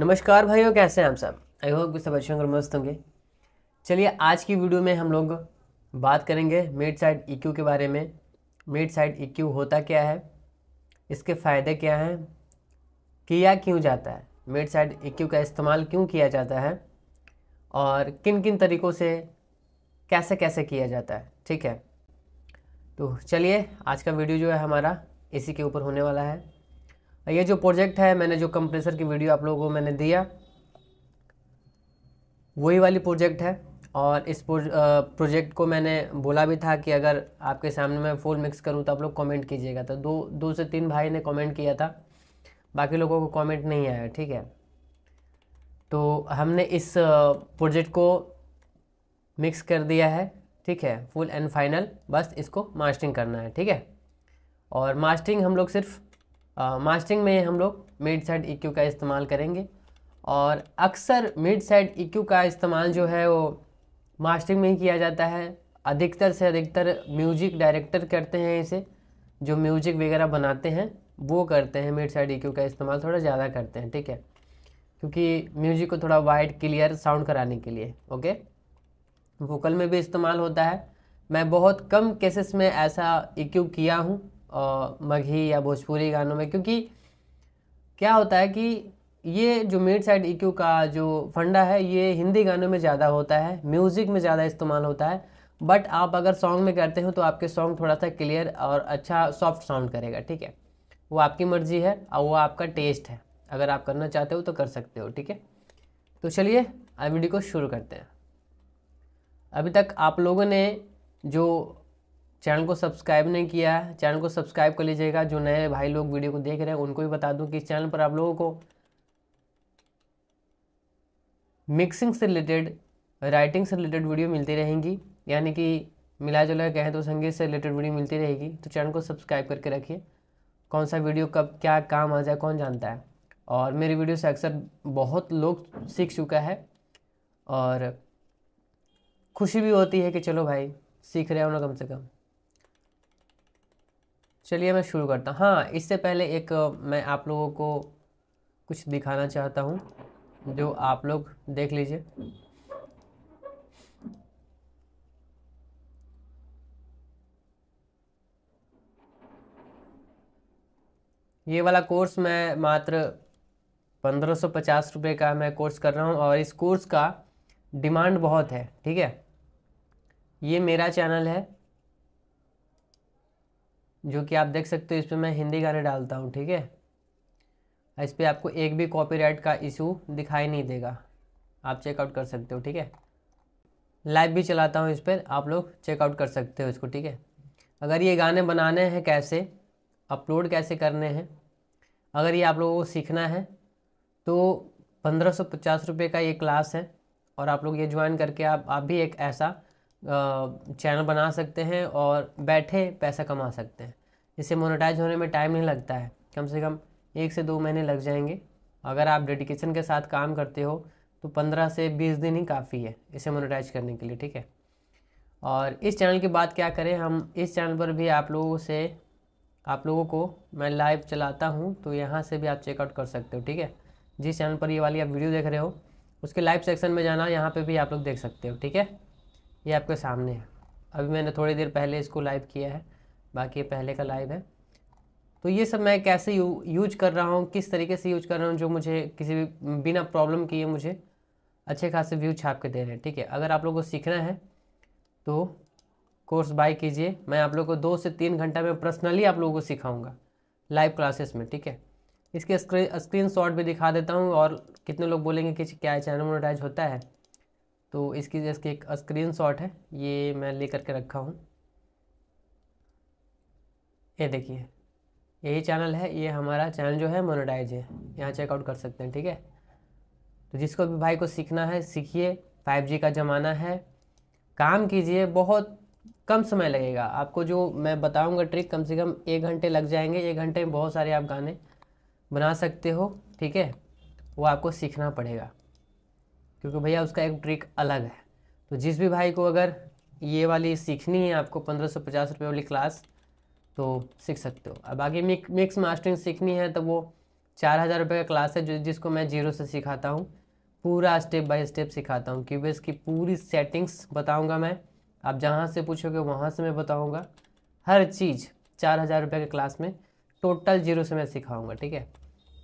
नमस्कार भाइयों, कैसे हैं आप सब। आई होप कि सब अच्छे होंगे, मस्त होंगे। चलिए आज की वीडियो में हम लोग बात करेंगे मिड साइड EQ के बारे में। मिड साइड EQ होता क्या है, इसके फ़ायदे क्या हैं, किया क्यों जाता है, मिड साइड EQ का इस्तेमाल क्यों किया जाता है और किन किन तरीक़ों से कैसे कैसे किया जाता है। ठीक है, तो चलिए आज का वीडियो जो है हमारा इसी के ऊपर होने वाला है। ये जो प्रोजेक्ट है, मैंने जो कंप्रेसर की वीडियो आप लोगों को मैंने दिया, वही वाली प्रोजेक्ट है। और इस प्रोजेक्ट को मैंने बोला भी था कि अगर आपके सामने मैं फुल मिक्स करूं तो आप लोग कमेंट कीजिएगा। तो दो से तीन भाई ने कमेंट किया था, बाकी लोगों को कमेंट नहीं आया। ठीक है, तो हमने इस प्रोजेक्ट को मिक्स कर दिया है। ठीक है, फुल एंड फाइनल, बस इसको मास्टरिंग करना है। ठीक है, और मास्टरिंग हम लोग सिर्फ मास्टरिंग में हम लोग मिड साइड EQ का इस्तेमाल करेंगे। और अक्सर मिड साइड EQ का इस्तेमाल जो है वो मास्टरिंग में ही किया जाता है। अधिकतर से अधिकतर म्यूजिक डायरेक्टर करते हैं इसे, जो म्यूजिक वगैरह बनाते हैं वो करते हैं मिड साइड EQ का इस्तेमाल, थोड़ा ज़्यादा करते हैं। ठीक है, क्योंकि म्यूजिक को थोड़ा वाइड क्लियर साउंड कराने के लिए। ओके, वोकल में भी इस्तेमाल होता है। मैं बहुत कम केसेस में ऐसा EQ किया हूँ मगही या भोजपुरी गानों में, क्योंकि क्या होता है कि ये जो मिड साइड EQ का जो फंडा है ये हिंदी गानों में ज़्यादा होता है, म्यूज़िक में ज़्यादा इस्तेमाल होता है। बट आप अगर सॉन्ग में करते हो तो आपके सॉन्ग थोड़ा सा क्लियर और अच्छा सॉफ्ट साउंड करेगा। ठीक है, वो आपकी मर्ज़ी है और वो आपका टेस्ट है। अगर आप करना चाहते हो तो कर सकते हो। ठीक है, तो चलिए आज वीडियो को शुरू करते हैं। अभी तक आप लोगों ने जो चैनल को सब्सक्राइब नहीं किया है, चैनल को सब्सक्राइब कर लीजिएगा। जो नए भाई लोग वीडियो को देख रहे हैं उनको भी बता दूं कि इस चैनल पर आप लोगों को मिक्सिंग से रिलेटेड, राइटिंग से रिलेटेड वीडियो मिलती रहेंगी, यानी कि मिला जुला कहें तो संगीत से रिलेटेड वीडियो मिलती रहेगी। तो चैनल को सब्सक्राइब करके रखिए, कौन सा वीडियो कब क्या काम आ जाए कौन जानता है। और मेरी वीडियो से अक्सर बहुत लोग सीख चुका है और खुशी भी होती है कि चलो भाई सीख रहे हो ना कम से कम। चलिए मैं शुरू करता हूँ। हाँ, इससे पहले एक मैं आप लोगों को कुछ दिखाना चाहता हूँ, जो आप लोग देख लीजिए। ये वाला कोर्स मैं मात्र 1550 रुपये का मैं कोर्स कर रहा हूँ और इस कोर्स का डिमांड बहुत है। ठीक है, ये मेरा चैनल है जो कि आप देख सकते हो, इस पर मैं हिंदी गाने डालता हूँ। ठीक है, इस पर आपको एक भी कॉपीराइट का इशू दिखाई नहीं देगा, आप चेकआउट कर सकते हो। ठीक है, लाइव भी चलाता हूँ इस पर, आप लोग चेकआउट कर सकते हो इसको। ठीक है, अगर ये गाने बनाने हैं कैसे, अपलोड कैसे करने हैं, अगर ये आप लोगों को सीखना है तो 1550 रुपये का ये क्लास है। और आप लोग ये ज्वाइन करके आप भी एक ऐसा चैनल बना सकते हैं और बैठे पैसा कमा सकते हैं। इसे मोनेटाइज होने में टाइम नहीं लगता है, कम से कम 1 से 2 महीने लग जाएंगे। अगर आप डेडिकेशन के साथ काम करते हो तो 15 से 20 दिन ही काफ़ी है इसे मोनेटाइज करने के लिए। ठीक है, और इस चैनल की बात क्या करें, हम इस चैनल पर भी आप लोगों को मैं लाइव चलाता हूं, तो यहां से भी आप चेकआउट कर सकते हो। ठीक है, जिस चैनल पर ये वाली आप वीडियो देख रहे हो उसके लाइव सेक्शन में जाना, यहाँ पे भी आप लोग देख सकते हो। ठीक है, ये आपके सामने है। अभी मैंने थोड़ी देर पहले इसको लाइव किया है, बाकी ये पहले का लाइव है। तो ये सब मैं कैसे यूज कर रहा हूँ, किस तरीके से यूज कर रहा हूँ, जो मुझे किसी भी बिना प्रॉब्लम किए मुझे अच्छे खासे व्यू छाप के दे रहे हैं। ठीक है, अगर आप लोगों को सीखना है तो कोर्स बाय कीजिए। मैं आप लोगों को 2 से 3 घंटा में पर्सनली आप लोगों को सिखाऊंगा लाइव क्लासेस में। ठीक है, इसके स्क्रीन शॉट भी दिखा देता हूँ। और कितने लोग बोलेंगे कि क्या चैनल मोनेटाइज होता है, तो इसकी एक स्क्रीन शॉट है, ये मैं ले करके रखा हूँ। ये देखिए, यही चैनल है, ये हमारा चैनल जो है मोनेटाइज है, यहाँ चेकआउट कर सकते हैं। ठीक है, तो जिसको भी भाई को सीखना है सीखिए, 5G का ज़माना है, काम कीजिए, बहुत कम समय लगेगा आपको। जो मैं बताऊंगा ट्रिक, कम से कम 1 घंटे लग जाएंगे। 1 घंटे में बहुत सारे आप गाने बना सकते हो। ठीक है, वो आपको सीखना पड़ेगा, क्योंकि भैया उसका एक ट्रिक अलग है। तो जिस भी भाई को अगर ये वाली सीखनी है आपको 1550 रुपये वाली क्लास, तो सीख सकते हो। अब आगे मिक्स मास्टरिंग सीखनी है तो वो 4000 रुपये का क्लास है जिसको मैं जीरो से सिखाता हूँ, पूरा स्टेप बाय स्टेप सिखाता हूँ। क्यूबेस की पूरी सेटिंग्स बताऊँगा मैं, आप जहाँ से पूछोगे वहाँ से मैं बताऊँगा हर चीज़। 4000 रुपये के क्लास में टोटल जीरो से मैं सिखाऊँगा, ठीक है।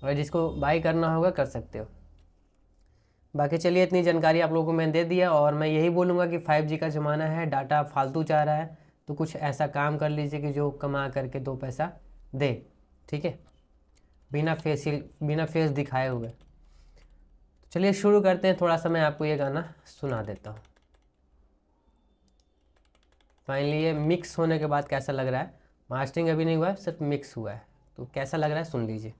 और जिसको बाई करना होगा कर सकते हो। बाकी चलिए, इतनी जानकारी आप लोगों को मैं दे दिया, और मैं यही बोलूँगा कि 5G का ज़माना है, डाटा फालतू चाह रहा है तो कुछ ऐसा काम कर लीजिए कि जो कमा करके 2 पैसा दे, ठीक है, बिना फेस दिखाए हुए। चलिए शुरू करते हैं। थोड़ा सा मैं आपको ये गाना सुना देता हूँ। फाइनली ये मिक्स होने के बाद कैसा लग रहा है, मास्टरिंग अभी नहीं हुआ है, सिर्फ मिक्स हुआ है, तो कैसा लग रहा है सुन लीजिए।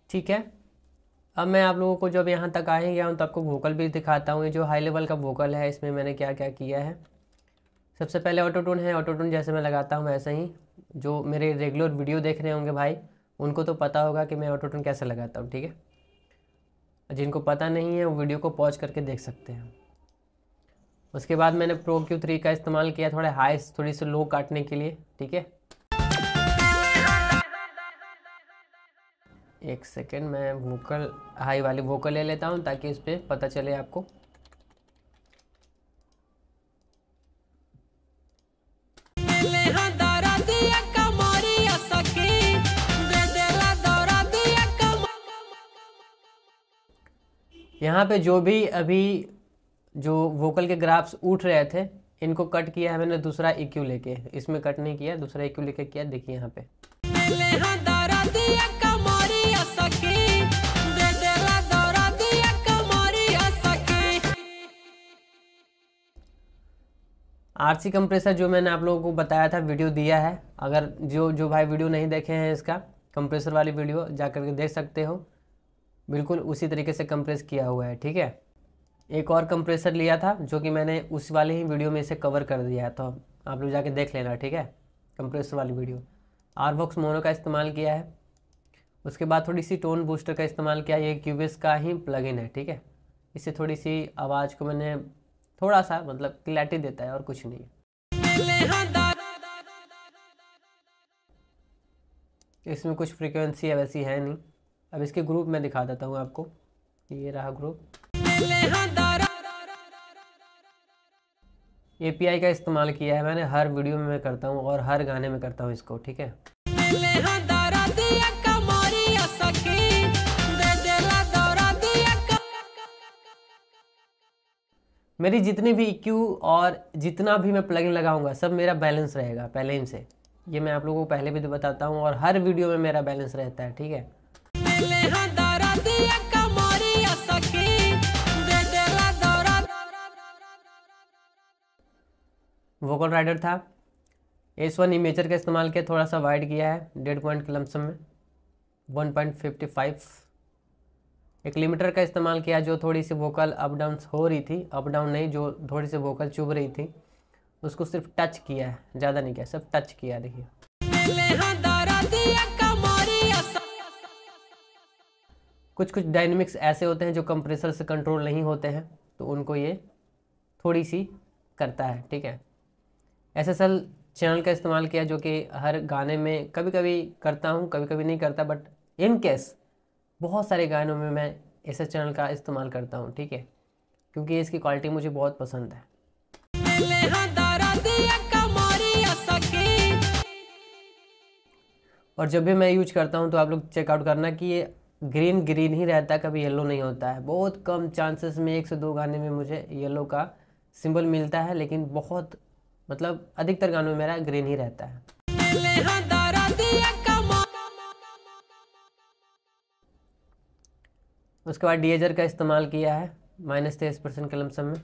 ठीक है, अब मैं आप लोगों को जब यहाँ तक आ ही गया हूँ तो आपको वोकल भी दिखाता हूँ। ये जो हाई लेवल का वोकल है, इसमें मैंने क्या क्या किया है। सबसे पहले ऑटो टून है। ऑटो टून जैसे मैं लगाता हूँ वैसे ही, जो मेरे रेगुलर वीडियो देख रहे होंगे भाई, उनको तो पता होगा कि मैं ऑटो टून कैसे लगाता हूँ, ठीक है। जिनको पता नहीं है वो वीडियो को पॉज करके देख सकते हैं। उसके बाद मैंने प्रो Q3 का इस्तेमाल किया, थोड़े हाई थोड़ी सी लो काटने के लिए, ठीक है। एक सेकेंड, मैं वोकल हाई वाली वोकल ले लेता हूँ ताकि इस पर पता चले आपको। यहाँ पे जो भी अभी जो वोकल के ग्राफ्स उठ रहे थे, इनको कट किया है मैंने दूसरा EQ लेके। इसमें कट नहीं किया, दूसरा EQ लेके किया। देखिए यहाँ पे RC कंप्रेसर जो मैंने आप लोगों को बताया था, वीडियो दिया है। अगर जो भाई वीडियो नहीं देखे हैं इसका कंप्रेसर वाली वीडियो, जा करके देख सकते हो। बिल्कुल उसी तरीके से कंप्रेस किया हुआ है, ठीक है। एक और कंप्रेसर लिया था जो कि मैंने उस वाले ही वीडियो में इसे कवर कर दिया है, तो आप लोग जाके देख लेना, ठीक है। कंप्रेसर वाली वीडियो। आरवॉक्स मोनो का इस्तेमाल किया है। उसके बाद थोड़ी सी टोन बूस्टर का इस्तेमाल किया। ये क्यूबेस का ही प्लगइन है, ठीक है। इससे थोड़ी सी आवाज़ को मैंने थोड़ा सा मतलब क्लैरिटी देता है और कुछ नहीं। इसमें कुछ फ्रीक्वेंसी है वैसी है नहीं। अब इसके ग्रुप में दिखा देता हूँ आपको। ये रहा ग्रुप। API का इस्तेमाल किया है मैंने, हर वीडियो में मैं करता हूँ और हर गाने में करता हूँ इसको, ठीक है। मेरी जितनी भी EQ और जितना भी मैं प्लगइन लगाऊंगा सब मेरा बैलेंस रहेगा पहले ही से। ये मैं आप लोगों को पहले भी तो बताता हूँ, और हर वीडियो में मेरा बैलेंस रहता है, ठीक है। वोकल राइडर था। S1 इमेजर का इस्तेमाल किया, थोड़ा सा वाइड किया है 1.5 पॉइंट के लमसम में 1.55। एक लिमिटर का इस्तेमाल किया, जो थोड़ी सी वोकल अप डाउन हो रही थी, अप डाउन नहीं, जो थोड़ी सी वोकल चुभ रही थी, उसको सिर्फ टच किया है, ज़्यादा नहीं किया, सिर्फ टच किया। देखिए कुछ डायनेमिक्स ऐसे होते हैं जो कंप्रेसर से कंट्रोल नहीं होते हैं, तो उनको ये थोड़ी सी करता है, ठीक है। SSL चैनल का इस्तेमाल किया, जो कि हर गाने में कभी कभी करता हूँ, कभी कभी नहीं करता, बट इन केस बहुत सारे गानों में मैं SS चैनल का इस्तेमाल करता हूँ, ठीक है, क्योंकि इसकी क्वालिटी मुझे बहुत पसंद है। और जब भी मैं यूज करता हूँ तो आप लोग चेकआउट करना कि ये ग्रीन ही रहता है, कभी येलो नहीं होता है। बहुत कम चांसेस में 1 से 2 गाने में मुझे येलो का सिंबल मिलता है, लेकिन बहुत मतलब अधिकतर गानों में मेरा ग्रीन ही रहता है। उसके बाद डीएजर का इस्तेमाल किया है -23% के लमसम में।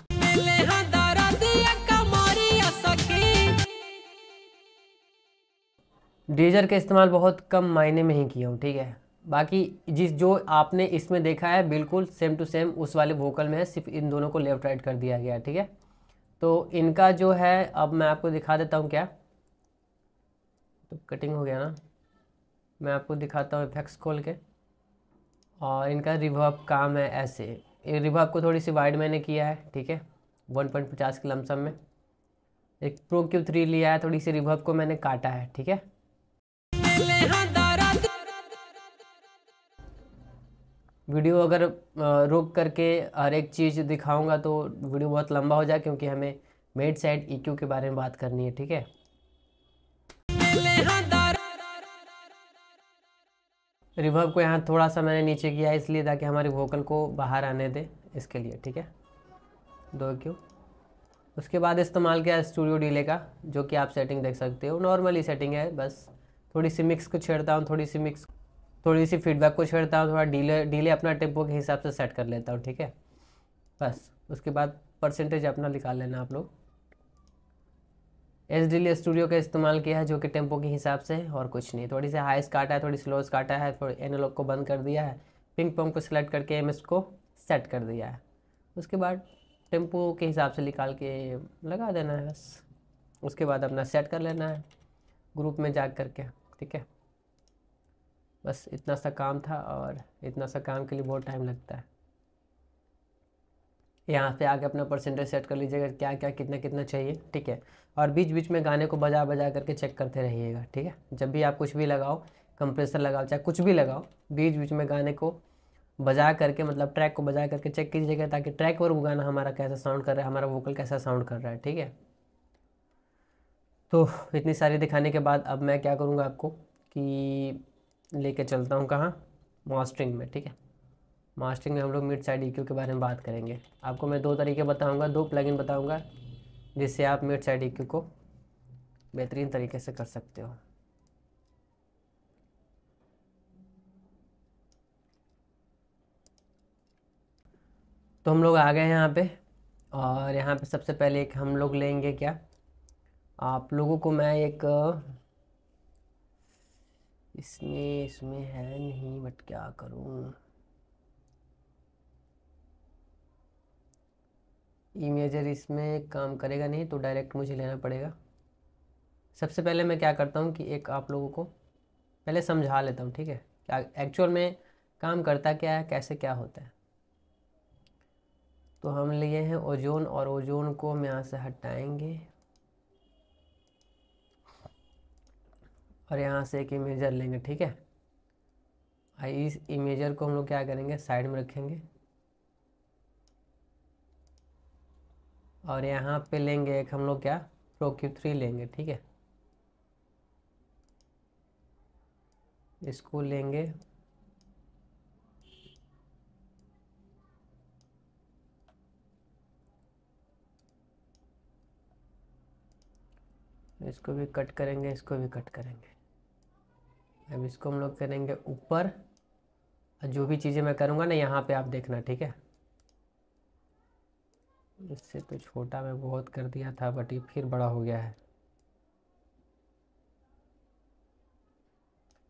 डीजर का इस्तेमाल बहुत कम मायने में ही किया हूँ, ठीक है। बाकी जिस जो आपने इसमें देखा है बिल्कुल सेम टू सेम उस वाले वोकल में है, सिर्फ इन दोनों को लेफ्ट राइट कर दिया गया है, ठीक है। तो इनका जो है अब मैं आपको दिखा देता हूँ क्या, तो कटिंग हो गया ना, मैं आपको दिखाता हूँ इफेक्ट्स खोल के। और इनका रिवर्ब काम है ऐसे, ये रिवर्ब को थोड़ी सी वाइड मैंने किया है, ठीक है, 1.50 के लमसम में। एक प्रो क्यू 3 लिया है, थोड़ी सी रिवर्ब को मैंने काटा है, ठीक है। वीडियो अगर रोक करके हर एक चीज़ दिखाऊंगा तो वीडियो बहुत लंबा हो जाए, क्योंकि हमें मिड साइड ईक्यू के बारे में बात करनी है, ठीक है। रिवर्ब को यहाँ थोड़ा सा मैंने नीचे किया है इसलिए ताकि हमारी वोकल को बाहर आने दे, इसके लिए, ठीक है। 2 क्यू। उसके बाद इस्तेमाल किया स्टूडियो डीले का, जो कि आप सेटिंग देख सकते हो, नॉर्मली सेटिंग है, बस थोड़ी सी मिक्स को छेड़ता हूँ, थोड़ी सी फीडबैक को छेड़ता हूँ, थोड़ा डीले अपना टेम्पो के हिसाब से सेट कर लेता हूँ, ठीक है। बस उसके बाद परसेंटेज अपना निकाल लेना आप लोग। एसडीएल स्टूडियो का इस्तेमाल किया है, जो कि टेम्पो के हिसाब से है और कुछ नहीं। थोड़ी सी हाइस काटा है, थोड़ी स्लोस काटा है, थोड़ी एनालॉग को बंद कर दिया है, पिंग पॉन्ग को सिलेक्ट करके एमएस को सेट कर दिया है। उसके बाद टेम्पो के हिसाब से निकाल के लगा देना है बस। उसके बाद अपना सेट कर लेना है ग्रुप में जा कर के, ठीक है। बस इतना सा काम था, और इतना सा काम के लिए बहुत टाइम लगता है। यहाँ पे आके अपना परसेंटेज सेट कर लीजिएगा, क्या क्या कितना कितना चाहिए, ठीक है। और बीच बीच में गाने को बजा बजा करके चेक करते रहिएगा, ठीक है। जब भी आप कुछ भी लगाओ, कंप्रेसर लगाओ चाहे कुछ भी लगाओ, बीच बीच में गाने को बजा करके, मतलब ट्रैक को बजा करके चेक कीजिएगा, ताकि ट्रैक पर वो गाना हमारा कैसा साउंड कर रहा है, हमारा वोकल कैसा साउंड कर रहा है, ठीक है। तो इतनी सारी दिखाने के बाद अब मैं क्या करूँगा आपको कि लेके चलता हूँ कहाँ, मास्टरिंग में, ठीक है। मास्टरिंग में हम लोग मिड साइड ईक्यू के बारे में बात करेंगे। आपको मैं 2 तरीके बताऊंगा, 2 प्लगइन बताऊंगा, जिससे आप मिड साइड ईक्यू को बेहतरीन तरीके से कर सकते हो। तो हम लोग आ गए हैं यहाँ पे, और यहाँ पे सबसे पहले एक हम लोग लेंगे क्या, आप लोगों को मैं एक इसमें है नहीं, बट क्या करूँ, इमेजर इसमें काम करेगा नहीं, तो डायरेक्ट मुझे लेना पड़ेगा। सबसे पहले मैं क्या करता हूँ कि एक आप लोगों को पहले समझा लेता हूँ, ठीक है, क्या एक्चुअल में काम करता क्या है, कैसे क्या होता है। तो हम लिए हैं ओजोन, और ओजोन को हम यहाँ से हटाएंगे, और यहाँ से एक इमेजर लेंगे, ठीक है। इस इमेजर को हम लोग क्या करेंगे, साइड में रखेंगे, और यहाँ पे लेंगे एक हम लोग क्या, प्रो क्यू 3 लेंगे, ठीक है। इसको लेंगे, इसको भी कट करेंगे, इसको भी कट करेंगे। अब इसको हम लोग करेंगे ऊपर, जो भी चीज़ें मैं करूँगा ना यहाँ पे आप देखना, ठीक है। इससे तो छोटा मैं बहुत कर दिया था, बट ये फिर बड़ा हो गया है।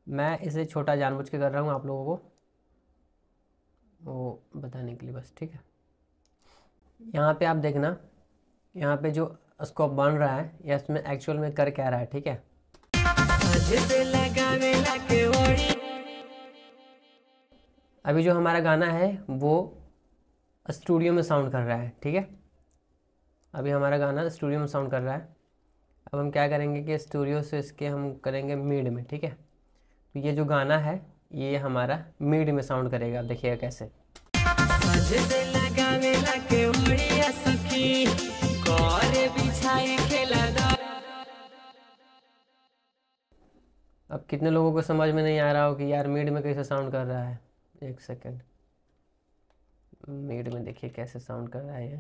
मैं इसे छोटा जानबूझ के कर रहा हूँ आप लोगों को वो बताने के लिए बस, ठीक है। यहाँ पे आप देखना, यहाँ पे जो स्कोप बन रहा है, या इसमें एक्चुअल में कर क्या रहा है, ठीक है। अभी जो हमारा गाना है वो स्टूडियो में साउंड कर रहा है, ठीक है। अभी हमारा गाना स्टूडियो में साउंड कर रहा है। अब हम क्या करेंगे कि स्टूडियो से इसके हम करेंगे मिड में, ठीक है। तो ये जो गाना है ये हमारा मिड में साउंड करेगा, देखिएगा कैसे। अब कितने लोगों को समझ में नहीं आ रहा हो कि यार मिड में कैसे साउंड कर रहा है, एक सेकेंड, मिड में देखिए कैसे साउंड कर रहा है ये,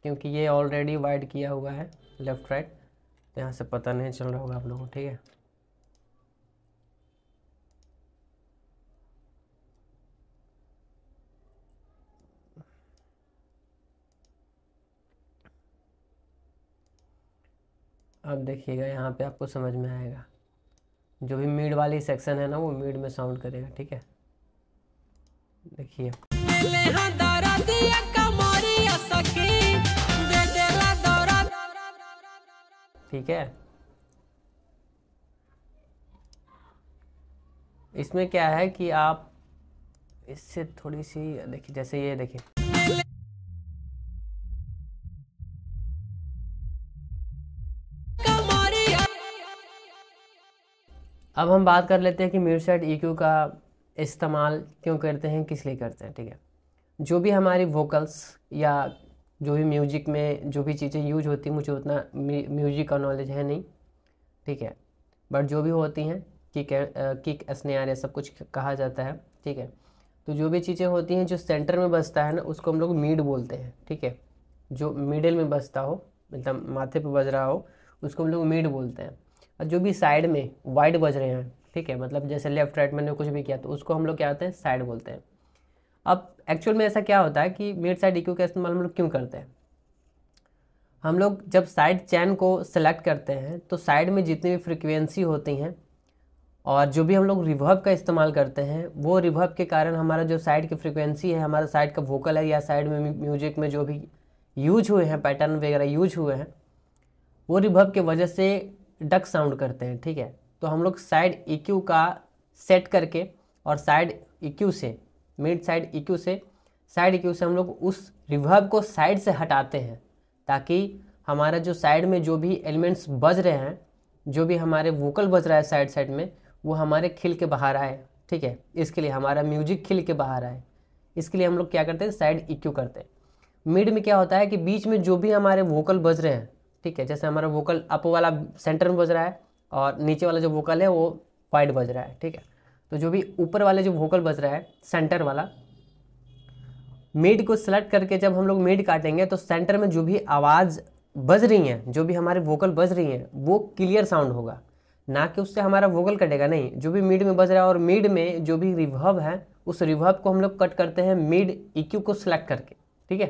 क्योंकि ये ऑलरेडी वाइड किया हुआ है लेफ़्ट राइट, तो यहाँ से पता नहीं चल रहा होगा आप लोगों को, ठीक है। अब देखिएगा यहाँ पे आपको समझ में आएगा। जो भी मिड वाली सेक्शन है ना वो मिड में साउंड करेगा, ठीक है। देखिए ठीक है। इसमें क्या है कि आप इससे थोड़ी सी देखिए, जैसे ये देखिए, अब हम बात कर लेते हैं कि मिड साइड EQ का इस्तेमाल क्यों करते हैं, किस लिए करते हैं, ठीक है। जो भी हमारी वोकल्स या जो भी म्यूजिक में जो भी चीज़ें यूज होती हैं, मुझे उतना म्यूजिक का नॉलेज है नहीं, ठीक है, बट जो भी होती हैं किक स्नेयर ये सब कुछ कहा जाता है, ठीक है। तो जो भी चीज़ें होती हैं जो सेंटर में बजता है ना उसको हम लोग मिड बोलते हैं, ठीक है। जो मिडिल में बजता हो, मतलब माथे पे बज रहा हो, उसको हम लोग मिड बोलते हैं। और जो भी साइड में वाइड बज रहे हैं, ठीक है, मतलब जैसे लेफ्ट राइट मैंने कुछ भी किया तो उसको हम लोग क्या होते हैं, साइड बोलते हैं। अब एक्चुअल में ऐसा क्या होता है कि मिड साइड EQ का इस्तेमाल हम लोग क्यों करते हैं। हम लोग जब साइड चैन को सेलेक्ट करते हैं तो साइड में जितनी भी फ्रिक्वेंसी होती हैं और जो भी हम लोग रिवर्ब का इस्तेमाल करते हैं, वो रिवर्ब के कारण हमारा जो साइड की फ्रिक्वेंसी है, हमारा साइड का वोकल है या साइड में म्यूजिक में जो भी यूज हुए हैं, पैटर्न वगैरह यूज हुए हैं, वो रिवर्ब के वजह से डक साउंड करते हैं, ठीक है। तो हम लोग साइड EQ का सेट करके और साइड EQ से, मिड साइड EQ से, साइड EQ से हम लोग उस रिवर्ब को साइड से हटाते हैं ताकि हमारा जो साइड में जो भी एलिमेंट्स बज रहे हैं, जो भी हमारे वोकल बज रहा है साइड साइड में, वो हमारे खिल के बाहर आए, ठीक है। इसके लिए हमारा म्यूजिक खिल के बाहर आए, इसके लिए हम लोग क्या करते हैं, साइड EQ करते हैं। मिड में क्या होता है कि बीच में जो भी हमारे वोकल बज रहे हैं, ठीक है, जैसे हमारा वोकल अप वाला सेंटर में बज रहा है और नीचे वाला जो वोकल है वो वाइड बज रहा है, ठीक है। तो जो भी ऊपर वाले जो वोकल बज रहा है सेंटर वाला, मिड को सेलेक्ट करके जब हम लोग मिड काटेंगे तो सेंटर में जो भी आवाज़ बज रही हैं, जो भी हमारे वोकल बज रही हैं, वो क्लियर साउंड होगा, ना कि उससे हमारा वोकल कटेगा, नहीं। जो भी मिड में बज रहा है और मिड में जो भी रिवर्ब है, उस रिवर्ब को हम लोग कट करते हैं मिड EQ को सिलेक्ट करके, ठीक है,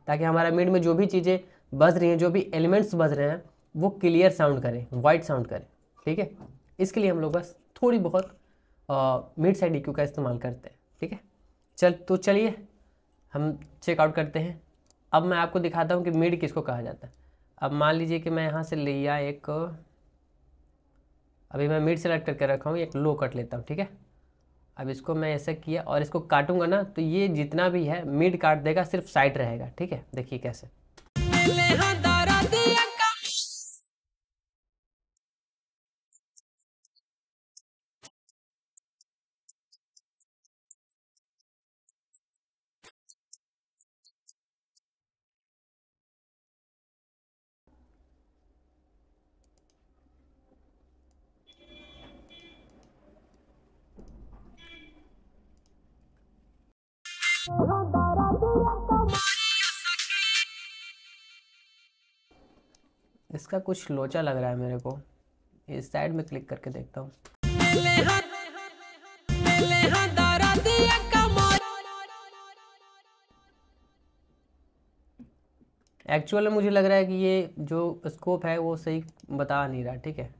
ताकि हमारा मिड में जो भी चीज़ें बज रही हैं, जो भी एलिमेंट्स बज रहे हैं, वो क्लियर साउंड करें, वाइट साउंड करें, ठीक है। इसके लिए हम लोग बस थोड़ी बहुत मिड साइड EQ का इस्तेमाल करते हैं, ठीक है। तो चलिए हम चेकआउट करते हैं। अब मैं आपको दिखाता हूँ कि मिड किसको कहा जाता है। अब मान लीजिए कि मैं यहाँ से लिया एक, अभी मैं मिड सेलेक्ट करके रखा हूँ, एक लो कट लेता हूँ, ठीक है। अब इसको मैं ऐसे किया और इसको काटूंगा ना तो ये जितना भी है मिड काट देगा, सिर्फ साइड रहेगा, ठीक है। देखिए कैसे, इसका कुछ लोचा लग रहा है मेरे को, इस साइड में क्लिक करके देखता हूँ। एक्चुअल में मुझे लग रहा है कि ये जो स्कोप है वो सही बता नहीं रहा, ठीक है।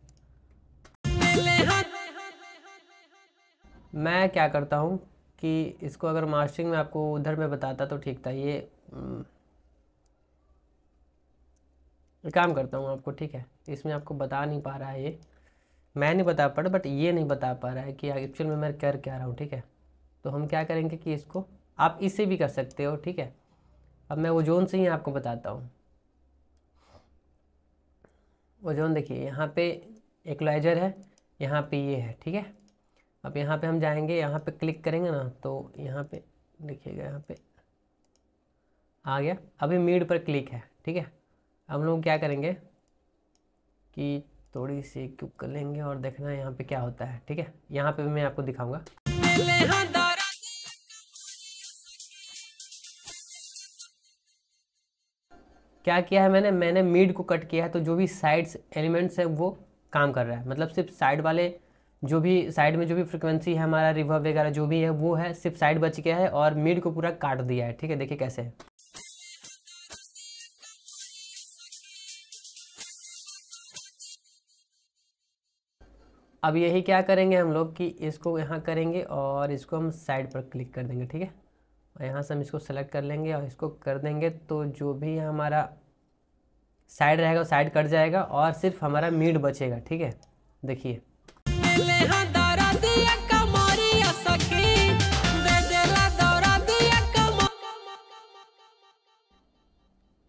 मैं क्या करता हूँ कि इसको अगर मास्टरिंग में आपको उधर में बताता तो ठीक था। ये काम करता हूँ आपको, ठीक है। इसमें आपको बता नहीं पा रहा है, ये मैं नहीं बता पा रहा, बट ये नहीं बता पा रहा है कि एक्चुअल में मैं कर क्या रहा हूँ, ठीक है। तो हम क्या करेंगे कि इसको आप इससे भी कर सकते हो, ठीक है। अब मैं ओजोन से ही आपको बताता हूँ। ओजोन देखिए, यहाँ पे इक्वलाइजर है, यहाँ पे ये है, ठीक है। अब यहाँ पे हम जाएंगे, यहाँ पे क्लिक करेंगे ना तो यहाँ पे देखिएगा, यहाँ पे आ गया। अभी मिड पर क्लिक है, ठीक है। अब लोग क्या करेंगे कि थोड़ी सी क्लिक कर लेंगे और देखना है यहाँ पे क्या होता है, ठीक है। यहाँ पे मैं आपको दिखाऊंगा। क्या किया है मैंने मिड को कट किया है, तो जो भी साइड्स एलिमेंट्स है वो काम कर रहा है। मतलब सिर्फ साइड वाले जो भी साइड में जो भी फ्रिक्वेंसी है, हमारा रिवर्ब वगैरह जो भी है वो है, सिर्फ साइड बच गया है और मिड को पूरा काट दिया है, ठीक है। देखिए कैसे है। अब यही क्या करेंगे हम लोग कि इसको यहाँ करेंगे और इसको हम साइड पर क्लिक कर देंगे, ठीक है। और यहाँ से हम इसको सेलेक्ट कर लेंगे और इसको कर देंगे, तो जो भी हमारा साइड रहेगा वो साइड कट जाएगा और सिर्फ हमारा मिड बचेगा, ठीक है। देखिए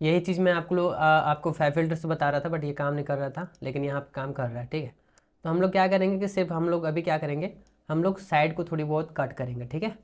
यही चीज़ मैं आपको फाइव फिल्टर से बता रहा था, बट ये काम नहीं कर रहा था, लेकिन यहाँ पे काम कर रहा है, ठीक है। तो हम लोग क्या करेंगे कि सिर्फ हम लोग अभी क्या करेंगे, हम लोग साइड को थोड़ी बहुत कट करेंगे, ठीक है।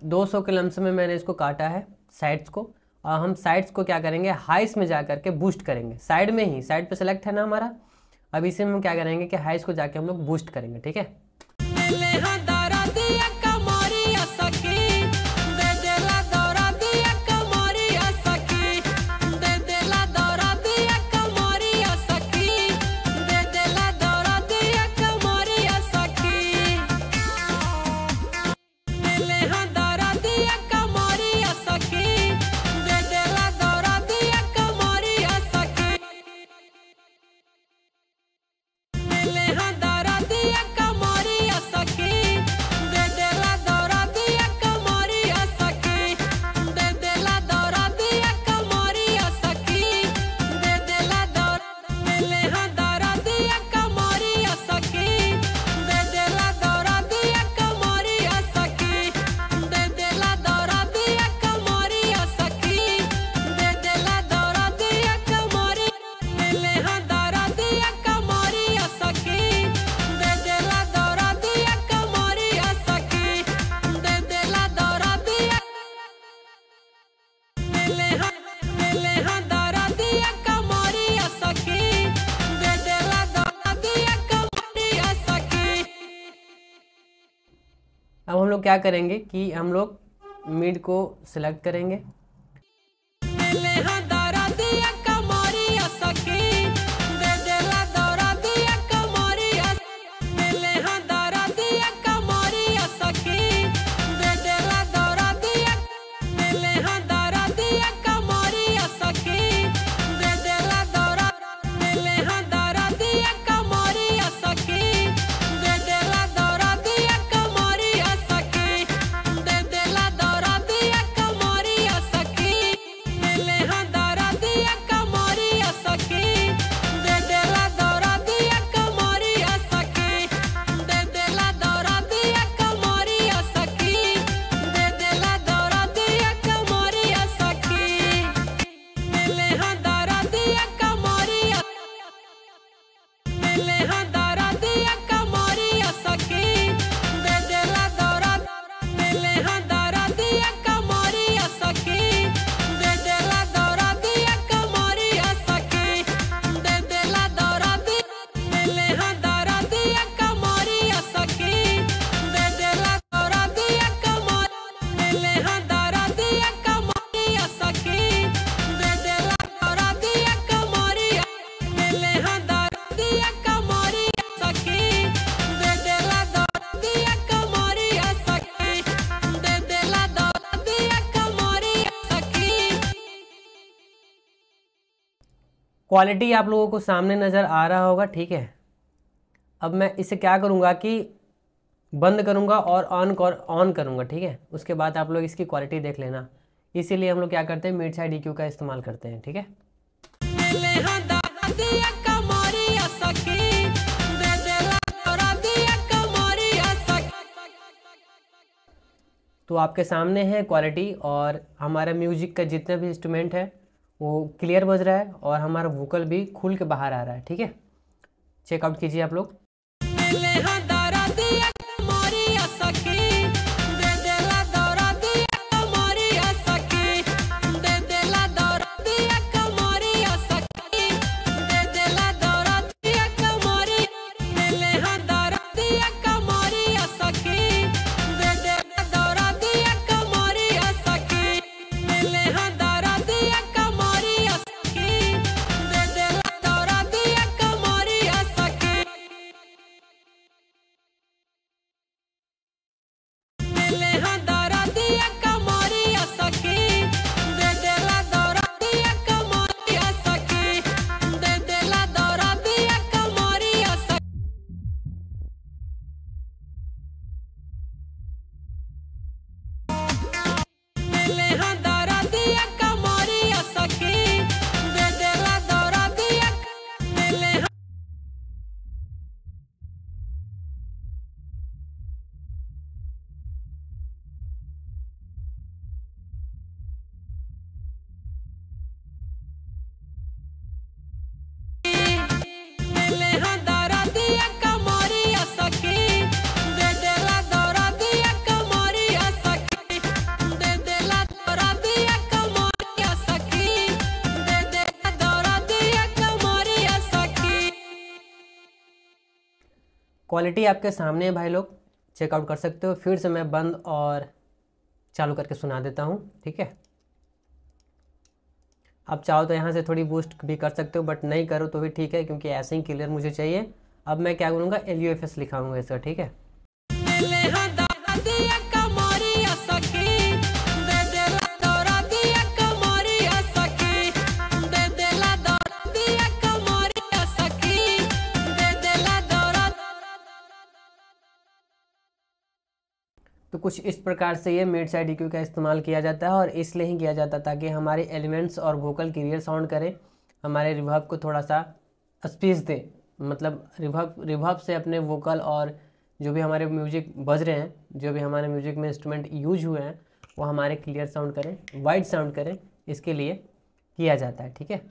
दो सौ के लम्स में मैंने इसको काटा है साइड्स को, और हम साइड्स को क्या करेंगे, हाइस में जा करके बूस्ट करेंगे। साइड में ही, साइड पे सेलेक्ट है ना हमारा, अब इसे हम क्या करेंगे कि हाइस को जाके हम लोग बूस्ट करेंगे, ठीक है। अब हम लोग क्या करेंगे कि हम लोग मिड को सिलेक्ट करेंगे, क्वालिटी आप लोगों को सामने नज़र आ रहा होगा, ठीक है। अब मैं इसे क्या करूँगा कि बंद करूँगा और ऑन करूँगा, ठीक है। उसके बाद आप लोग इसकी क्वालिटी देख लेना। इसीलिए हम लोग क्या करते हैं, मिड साइड EQ का इस्तेमाल करते हैं, ठीक है। तो आपके सामने है क्वालिटी, और हमारा म्यूजिक का जितना भी इंस्ट्रूमेंट है वो क्लियर बज रहा है और हमारा वोकल भी खुल के बाहर आ रहा है, ठीक है। चेकआउट कीजिए आप लोग। तो क्वालिटी आपके सामने है भाई लोग, चेकआउट कर सकते हो। फिर से मैं बंद और चालू करके सुना देता हूँ, ठीक है। आप चाहो तो यहाँ से थोड़ी बूस्ट भी कर सकते हो, बट नहीं करो तो भी ठीक है, क्योंकि ऐसे ही क्लियर मुझे चाहिए। अब मैं क्या करूँगा, LUFS लिखाऊंगा इसका, ठीक है। तो कुछ इस प्रकार से ये मिड साइड EQ का इस्तेमाल किया जाता है, और इसलिए ही किया जाता है ताकि हमारे एलिमेंट्स और वोकल क्लियर साउंड करें, हमारे रिवर्ब को थोड़ा सा स्पेस दे, मतलब रिवर्ब से अपने वोकल और जो भी हमारे म्यूजिक बज रहे हैं, जो भी हमारे म्यूजिक में इंस्ट्रूमेंट यूज हुए हैं, वो हमारे क्लियर साउंड करें, वाइड साउंड करें, इसके लिए किया जाता है, ठीक है।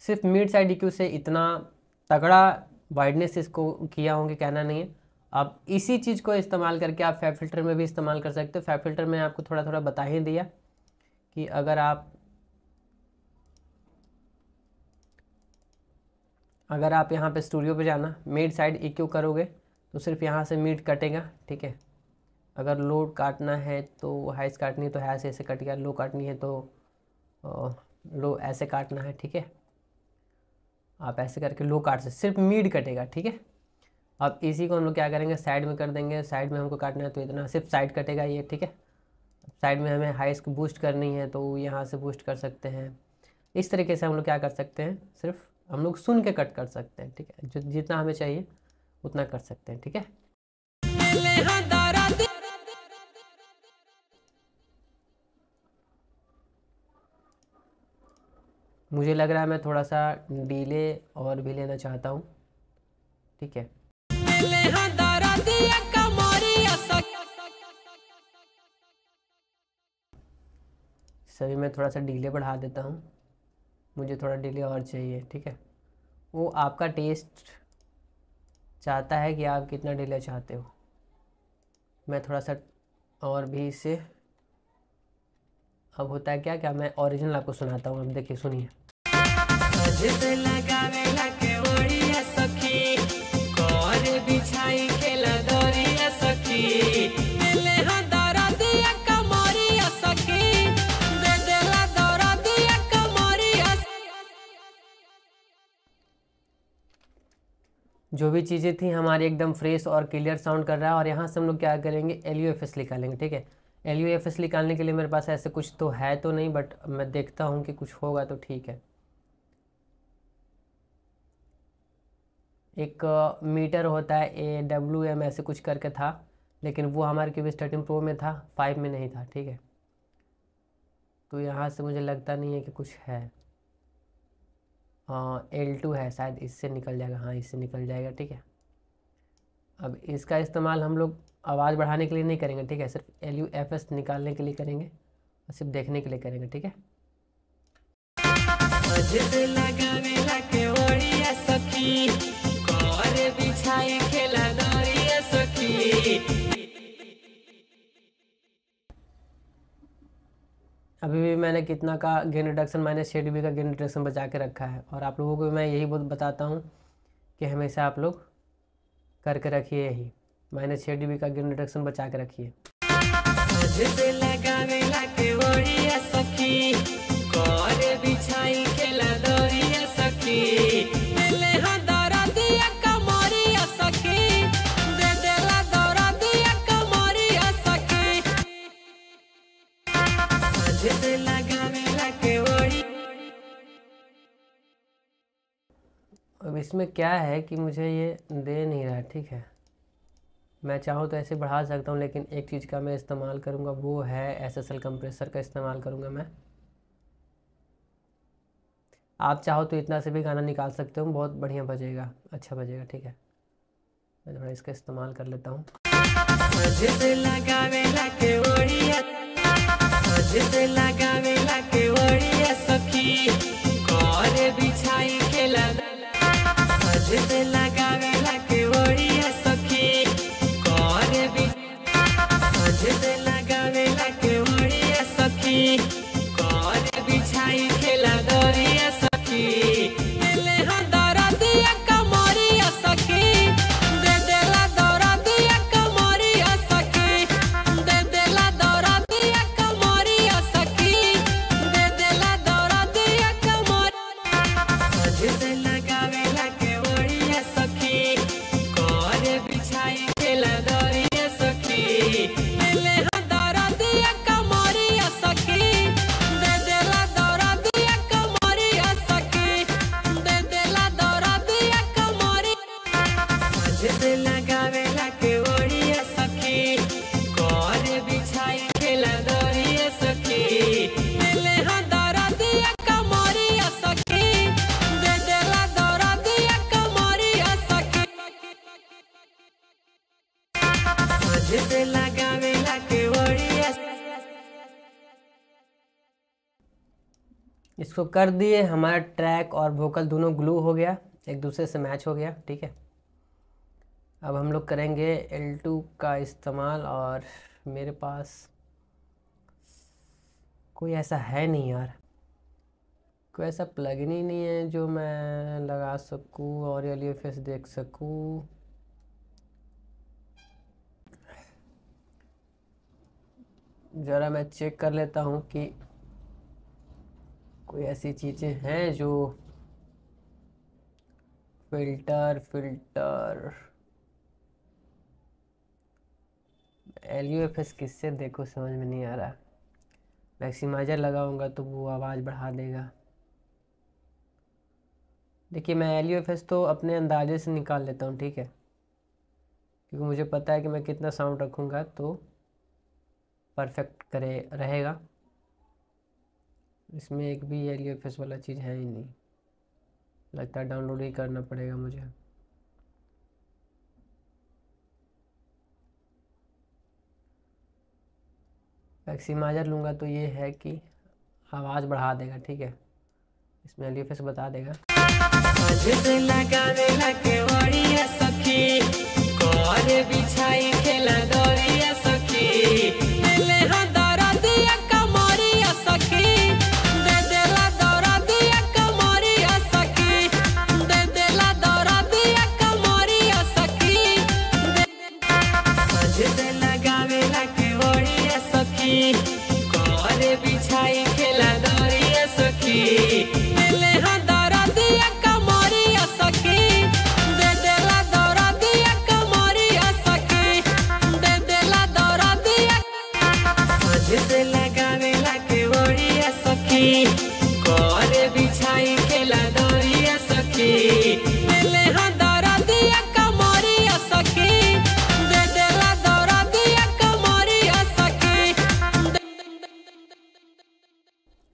सिर्फ मिड साइड EQ से इतना तगड़ा वाइडनेस इसको किया होंगे कहना नहीं है। आप इसी चीज़ को इस्तेमाल करके आप फैब फिल्टर में भी इस्तेमाल कर सकते हो। फैब फिल्टर में आपको थोड़ा थोड़ा बता ही दिया कि अगर आप यहाँ पे स्टूडियो पे जाना, मिड साइड EQ करोगे तो सिर्फ यहाँ से मिड कटेगा, ठीक है। अगर लो काटना है तो हाइस काटनी है तो हाई से ऐसे कट गया, लो काटनी है तो लो ऐसे काटना है, ठीक है। आप ऐसे करके लो काट से सिर्फ मिड कटेगा, ठीक है। अब इसी को हम लोग क्या करेंगे, साइड में कर देंगे। साइड में हमको काटना है तो इतना सिर्फ साइड कटेगा ये, ठीक है। साइड में हमें हाइस को बूस्ट करनी है तो यहाँ से बूस्ट कर सकते हैं। इस तरीके से हम लोग क्या कर सकते हैं, सिर्फ हम लोग सुन के कट कर सकते हैं, ठीक है। जो जितना हमें चाहिए उतना कर सकते हैं, ठीक है। मुझे लग रहा है मैं थोड़ा सा डिले और भी लेना चाहता हूँ, ठीक है। सभी मैं थोड़ा सा डिले बढ़ा देता हूँ, मुझे थोड़ा डिले और चाहिए, ठीक है। वो आपका टेस्ट चाहता है कि आप कितना डिले चाहते हो। मैं थोड़ा सा और भी इसे, अब होता है क्या मैं ओरिजिनल आपको सुनाता हूँ। अब देखिए, सुनिए। जो भी चीज़ें थी हमारी एकदम फ्रेश और क्लियर साउंड कर रहा है। और यहाँ से हम लोग क्या करेंगे, LUFS निकालेंगे, ठीक है। LUFS निकालने के लिए मेरे पास ऐसे कुछ तो है तो नहीं, बट मैं देखता हूँ कि कुछ होगा तो ठीक है। एक मीटर होता है AWM ऐसे कुछ करके था, लेकिन वो हमारे QBase 13 Pro में था, 5 में नहीं था, ठीक है। तो यहाँ से मुझे लगता नहीं है कि कुछ है। L2 है शायद, इससे निकल जाएगा। हाँ, इससे निकल जाएगा, ठीक है। अब इसका इस्तेमाल हम लोग आवाज़ बढ़ाने के लिए नहीं करेंगे, ठीक है। सिर्फ LUFS निकालने के लिए करेंगे और सिर्फ देखने के लिए करेंगे, ठीक है। अभी भी मैंने कितना का गेन रिडक्शन, मैंने 6 dB का गेन रिडक्शन बचा के रखा है। और आप लोगों को मैं यही बताता हूँ कि हमेशा आप लोग करके रखिए यही, मैंने 6 dB का गेन रिडक्शन बचा के रखिए। अब इसमें क्या है कि मुझे ये दे नहीं रहा, ठीक है। मैं चाहूँ तो ऐसे बढ़ा सकता हूँ, लेकिन एक चीज़ का मैं इस्तेमाल करूँगा, वो है SSL कंप्रेसर का इस्तेमाल करूँगा मैं। आप चाहो तो इतना से भी गाना निकाल सकते हो, बहुत बढ़िया बजेगा, अच्छा बजेगा, ठीक है। मैं थोड़ा इसका इस्तेमाल कर लेता हूँ। बिछाई खेला दरिया सखी। इसको कर दिए, हमारा ट्रैक और वोकल दोनों ग्लू हो गया, एक दूसरे से मैच हो गया, ठीक है। अब हम लोग करेंगे L2 का इस्तेमाल, और मेरे पास कोई ऐसा है नहीं यार, कोई ऐसा प्लगइन ही नहीं है जो मैं लगा सकूं और LUFS देख सकूं। ज़रा मैं चेक कर लेता हूं कि कोई ऐसी चीज़ें हैं जो फिल्टर LUFS किससे देखो, समझ में नहीं आ रहा। मैक्सिमाइजर लगाऊंगा तो वो आवाज़ बढ़ा देगा। देखिए मैं LUFS तो अपने अंदाजे से निकाल लेता हूँ, ठीक है, क्योंकि मुझे पता है कि मैं कितना साउंड रखूँगा तो परफेक्ट करे रहेगा। इसमें एक भी LUFS वाला चीज़ है ही नहीं, लगता है डाउनलोड ही करना पड़ेगा मुझे। मैक्सिमाइजर लूँगा तो ये है कि आवाज़ बढ़ा देगा, ठीक है, इसमें LUFS बता देगा।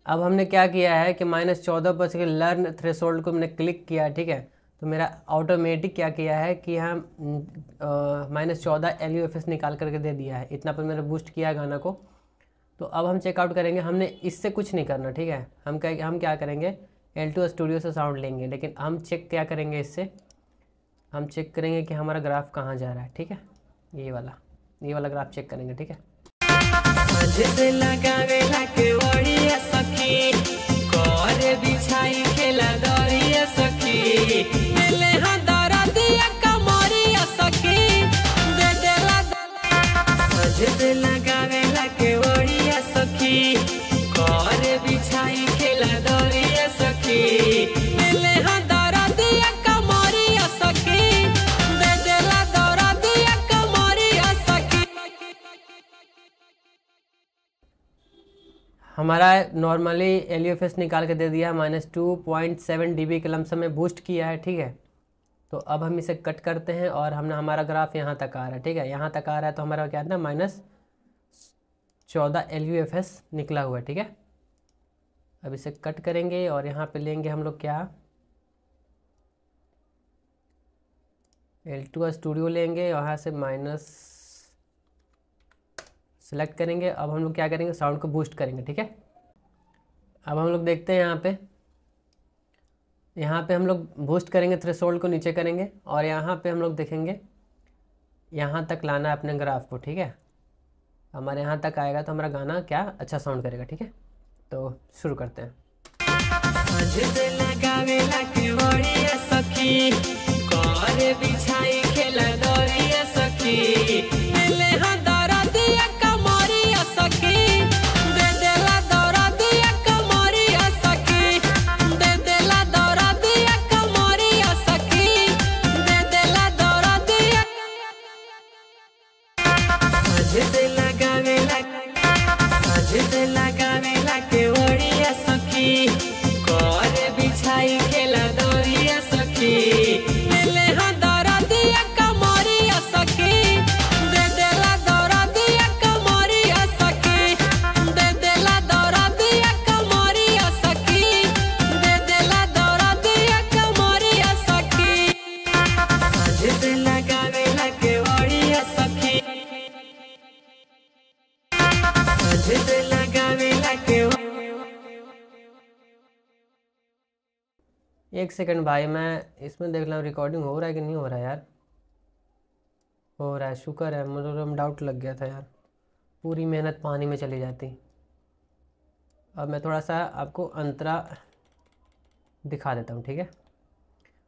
अब हमने क्या किया है कि -14 पर से लर्न थ्रेशोल्ड को मैंने क्लिक किया, ठीक है, तो मेरा ऑटोमेटिक क्या किया है कि हम -14 LUFS निकाल करके दे दिया है। इतना पर मैंने बूस्ट किया गाना को। तो अब हम चेकआउट करेंगे, हमने इससे कुछ नहीं करना, ठीक है। हम क्या करेंगे, L2 स्टूडियो से साउंड लेंगे, लेकिन हम चेक क्या करेंगे, इससे हम चेक करेंगे कि हमारा ग्राफ कहाँ जा रहा है, ठीक है, ये वाला ग्राफ चेक करेंगे, ठीक है। हमारा नॉर्मली LUFS निकाल के दे दिया, -2.7 dB के लमसम में बूस्ट किया है, ठीक है। तो अब हम इसे कट करते हैं और हमारा ग्राफ यहाँ तक आ रहा है, ठीक है, यहाँ तक आ रहा है, तो हमारा क्या था, -14 LUFS निकला हुआ है, ठीक है। अब इसे कट करेंगे और यहाँ पे लेंगे हम लोग क्या, L2 स्टूडियो लेंगे, वहाँ से माइनस सेलेक्ट करेंगे। अब हम लोग क्या करेंगे, साउंड को बूस्ट करेंगे, ठीक है। अब हम लोग देखते हैं यहाँ पे हम लोग बूस्ट करेंगे, थ्रेशोल्ड को नीचे करेंगे और यहाँ पे हम लोग देखेंगे, यहाँ तक लाना है अपने ग्राफ को, ठीक है। हमारे यहाँ तक आएगा तो हमारा गाना क्या अच्छा साउंड करेगा, ठीक है। तो शुरू करते हैं। एक सेकंड भाई, मैं इसमें देख रहा हूँ रिकॉर्डिंग हो रहा है कि नहीं हो रहा है यार। हो रहा है, शुक्र है, मुझे डाउट लग गया था यार, पूरी मेहनत पानी में चली जाती। अब मैं थोड़ा सा आपको अंतरा दिखा देता हूँ, ठीक है।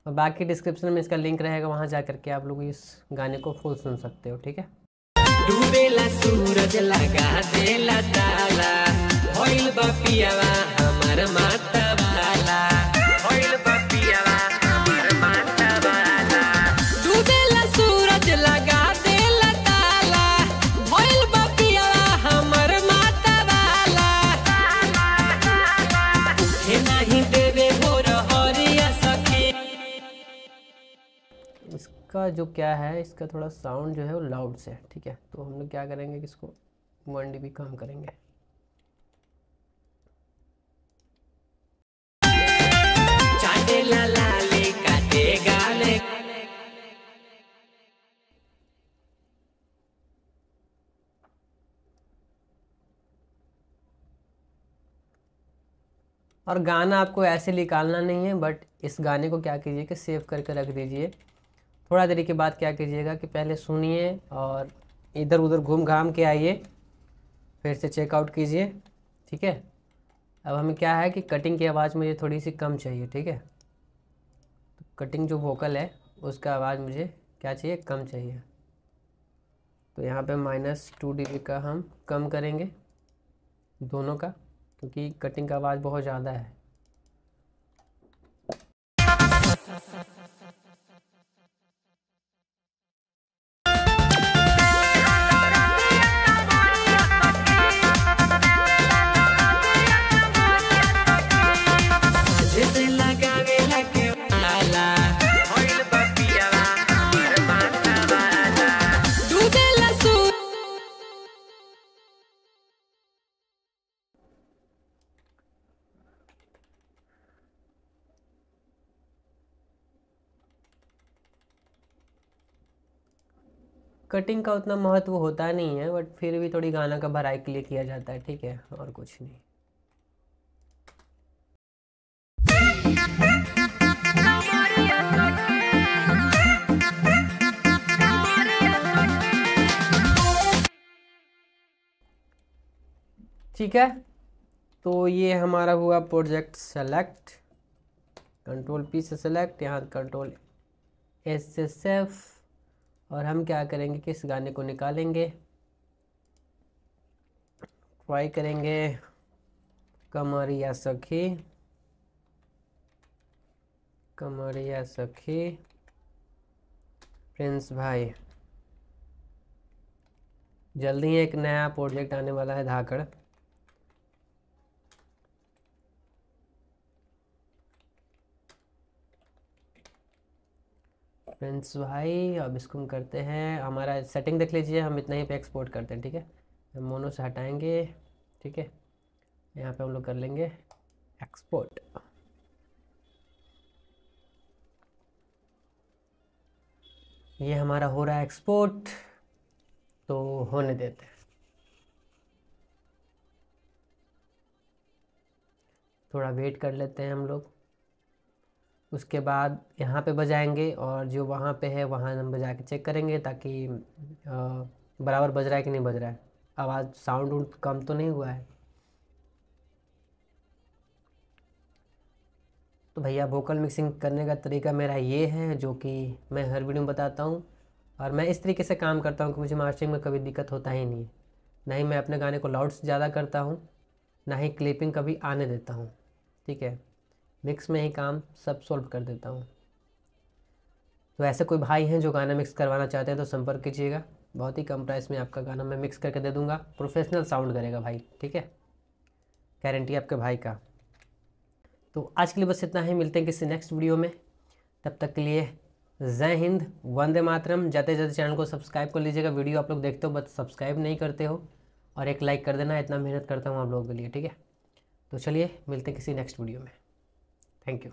और बाकी डिस्क्रिप्शन में इसका लिंक रहेगा, वहाँ जा करके आप लोग इस गाने को फुल सुन सकते हो, ठीक है। डूबेला सूरज लगा देला ताला, होइल बपियावा हमर माता वाला, होइल बपियावा हमर माता वाला। डूबेला सूरज लगा देला ताला, होइल बपियावा हमर माता वाला। उठे नहीं देवे भोर हरिया सखी। इसका जो क्या है, इसका थोड़ा साउंड जो है वो लाउड से है, ठीक है। तो हम लोग क्या करेंगे कि इसको 1 dB कम करेंगे। चाटेला लाले काटे गाले। और गाना आपको ऐसे निकालना नहीं है, बट इस गाने को क्या कीजिए कि सेव करके रख दीजिए। थोड़ा देरी के बाद क्या कीजिएगा कि पहले सुनिए और इधर उधर घूम घाम के आइए, फिर से चेकआउट कीजिए, ठीक है। अब हमें क्या है कि कटिंग की आवाज़ मुझे थोड़ी सी कम चाहिए, ठीक है। तो कटिंग जो वोकल है उसका आवाज़ मुझे क्या चाहिए, कम चाहिए। तो यहाँ पे -2 dB का हम कम करेंगे दोनों का, क्योंकि कटिंग का आवाज़ बहुत ज़्यादा है। जैसे लगावेला के वाला, होइल बपियावा हमर माता वाला। डूबेला सूरज। कटिंग का उतना महत्व होता नहीं है, बट फिर भी थोड़ी गाना का भराई के लिए किया जाता है, ठीक है, और कुछ नहीं। ठीक है, तो ये हमारा हुआ प्रोजेक्ट सेलेक्ट, Ctrl+P से सेलेक्ट, यहाँ Ctrl+S से सेव। और हम क्या करेंगे कि इस गाने को निकालेंगे, ट्राई करेंगे कमरिया सखी, कमरिया सखी, प्रिंस भाई। जल्दी ही एक नया प्रोजेक्ट आने वाला है, धाकड़। प्रिंस भाई, अब इसको हम करते हैं, हमारा सेटिंग देख लीजिए, हम इतना ही पे एक्सपोर्ट करते हैं, ठीक है। हम मोनो से हटाएंगे, ठीक है। यहाँ पे हम लोग कर लेंगे एक्सपोर्ट। ये हमारा हो रहा है एक्सपोर्ट, तो होने देते हैं। थोड़ा वेट कर लेते हैं हम लोग। उसके बाद यहाँ पे बजाएंगे, और जो वहाँ पे है वहाँ हम बजा के चेक करेंगे, ताकि बराबर बज रहा है कि नहीं बज रहा है, आवाज़ साउंड कम तो नहीं हुआ है। तो भैया वोकल मिक्सिंग करने का तरीका मेरा ये है, जो कि मैं हर वीडियो में बताता हूँ, और मैं इस तरीके से काम करता हूँ कि मुझे मास्टरिंग में कभी दिक्कत होता ही नहीं है। ना ही मैं अपने गाने को लाउड से ज़्यादा करता हूँ, ना ही क्लिपिंग कभी आने देता हूँ, ठीक है। मिक्स में ही काम सब सॉल्व कर देता हूँ। तो ऐसे कोई भाई हैं जो गाना मिक्स करवाना चाहते हैं तो संपर्क कीजिएगा, बहुत ही कम प्राइस में आपका गाना मैं मिक्स करके दे दूँगा। प्रोफेशनल साउंड करेगा भाई, ठीक है, गारंटी आपके भाई का। तो आज के लिए बस इतना ही, मिलते हैं किसी नेक्स्ट वीडियो में। तब तक के लिए जय हिंद, वंदे मातरम। जाते जाते चैनल को सब्सक्राइब कर लीजिएगा। वीडियो आप लोग देखते हो बट सब्सक्राइब नहीं करते हो, और एक लाइक कर देना, इतना मेहनत करता हूँ आप लोगों के लिए, ठीक है। तो चलिए मिलते हैं किसी नेक्स्ट वीडियो में। Thank you.